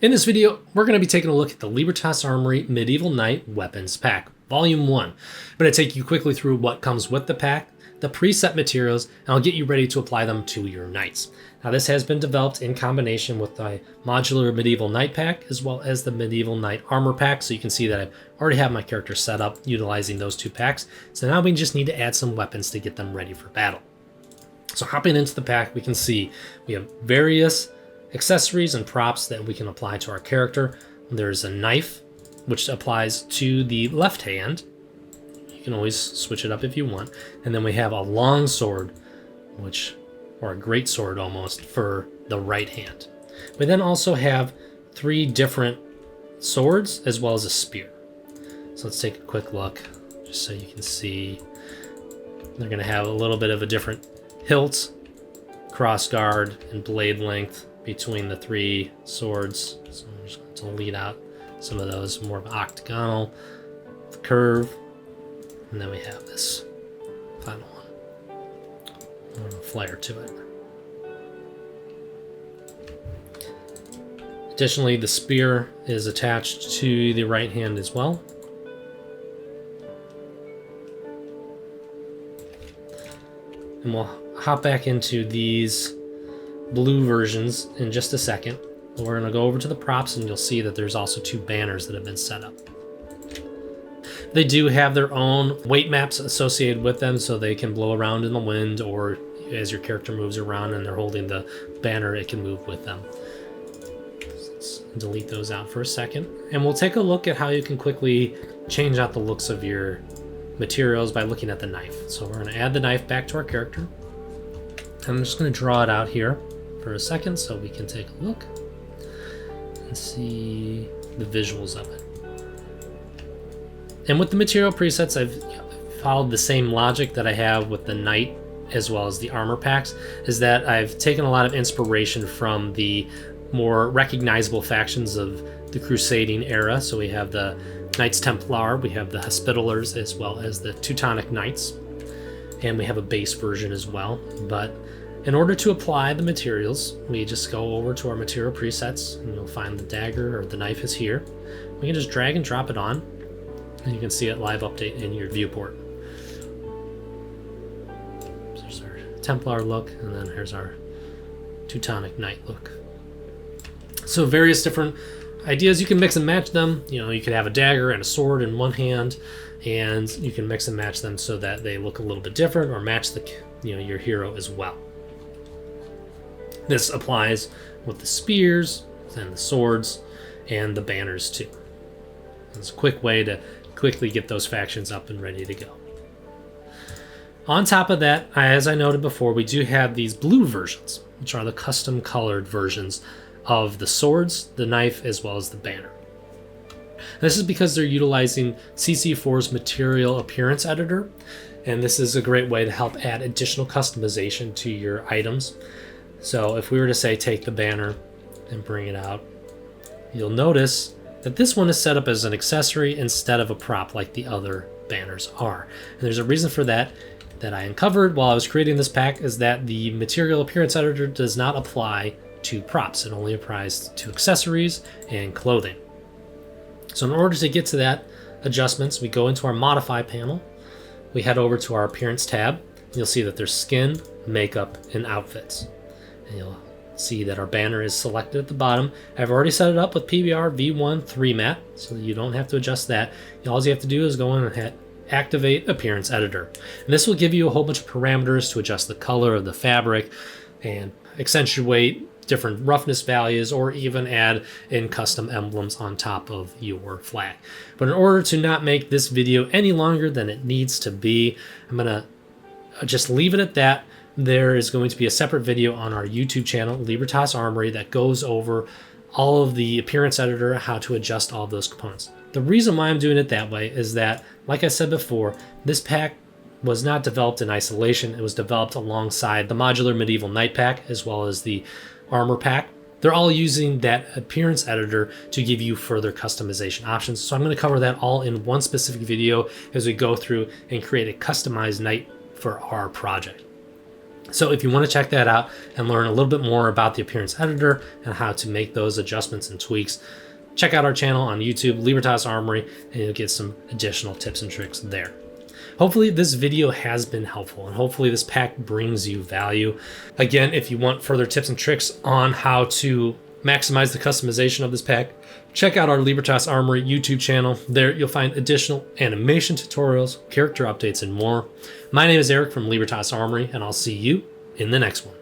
In this video, we're going to be taking a look at the Libertas Armory Medieval Knight Weapons Pack, Volume 1. I'm going to take you quickly through what comes with the pack, the preset materials, and I'll get you ready to apply them to your knights. Now this has been developed in combination with the modular Medieval Knight Pack as well as the Medieval Knight Armor Pack, so you can see that I already have my character set up utilizing those two packs. So now we just need to add some weapons to get them ready for battle. So hopping into the pack, we can see we have various accessories and props that we can apply to our character. There's a knife, which applies to the left hand. You can always switch it up if you want. And then we have a long sword, or a great sword almost, for the right hand. We then also have 3 different swords as well as a spear. So let's take a quick look just so you can see. They're going to have a little bit of a different hilt, cross guard, and blade length between the 3 swords. So I'm just going to lead out some of those, more of an octagonal curve. And then we have this final one, more of a flare to it. Additionally, the spear is attached to the right hand as well. And we'll hop back into these blue versions in just a second. We're going to go over to the props and you'll see that there's also 2 banners that have been set up. They do have their own weight maps associated with them, so they can blow around in the wind, or as your character moves around and they're holding the banner, it can move with them. So let's delete those out for a second. And we'll take a look at how you can quickly change out the looks of your materials by looking at the knife. So we're going to add the knife back to our character. I'm just going to draw it out here for a second so we can take a look and see the visuals of it. And with the material presets, I've followed the same logic that I have with the knight as well as the armor packs, is that I've taken a lot of inspiration from the more recognizable factions of the Crusading era. So we have the Knights Templar, we have the Hospitallers, as well as the Teutonic Knights, and we have a base version as well. But in order to apply the materials, we just go over to our material presets, and you'll find the dagger or the knife is here. We can just drag and drop it on, and you can see it live update in your viewport. So there's our Templar look, and then here's our Teutonic Knight look. So various different ideas, you can mix and match them. You know, you could have a dagger and a sword in one hand, and you can mix and match them so that they look a little bit different or match the, your hero as well. This applies with the spears and the swords and the banners too. It's a quick way to quickly get those factions up and ready to go. On top of that, as I noted before, we do have these blue versions, which are the custom colored versions of the swords, the knife, as well as the banner. This is because they're utilizing CC4's Material Appearance Editor, and this is a great way to help add additional customization to your items. So if we were to say take the banner and bring it out, you'll notice that this one is set up as an accessory instead of a prop like the other banners are. And there's a reason for that I uncovered while I was creating this pack, is that the Material Appearance Editor does not apply to props. It only applies to accessories and clothing. So in order to get to that adjustments, we go into our Modify panel. We head over to our Appearance tab. You'll see that there's Skin, Makeup, and Outfits. And you'll see that our banner is selected at the bottom. I've already set it up with PBR V1 3 Mat, so that you don't have to adjust that. All you have to do is go in and hit Activate Appearance Editor. And this will give you a whole bunch of parameters to adjust the color of the fabric and accentuate different roughness values, or even add in custom emblems on top of your flag. But in order to not make this video any longer than it needs to be, I'm going to just leave it at that. There is going to be a separate video on our YouTube channel, Libertas Armory, that goes over all of the appearance editor, how to adjust all of those components. The reason why I'm doing it that way is that, like I said before, this pack was not developed in isolation. It was developed alongside the modular Medieval Knight pack as well as the armor pack. They're all using that appearance editor to give you further customization options. So I'm going to cover that all in one specific video as we go through and create a customized knight for our project. So if you want to check that out and learn a little bit more about the appearance editor and how to make those adjustments and tweaks, check out our channel on YouTube, Libertas Armory, and you'll get some additional tips and tricks there. Hopefully this video has been helpful, and hopefully this pack brings you value. Again, if you want further tips and tricks on how to maximize the customization of this pack, check out our Libertas Armory YouTube channel. There you'll find additional animation tutorials, character updates, and more. My name is Eric from Libertas Armory, and I'll see you in the next one.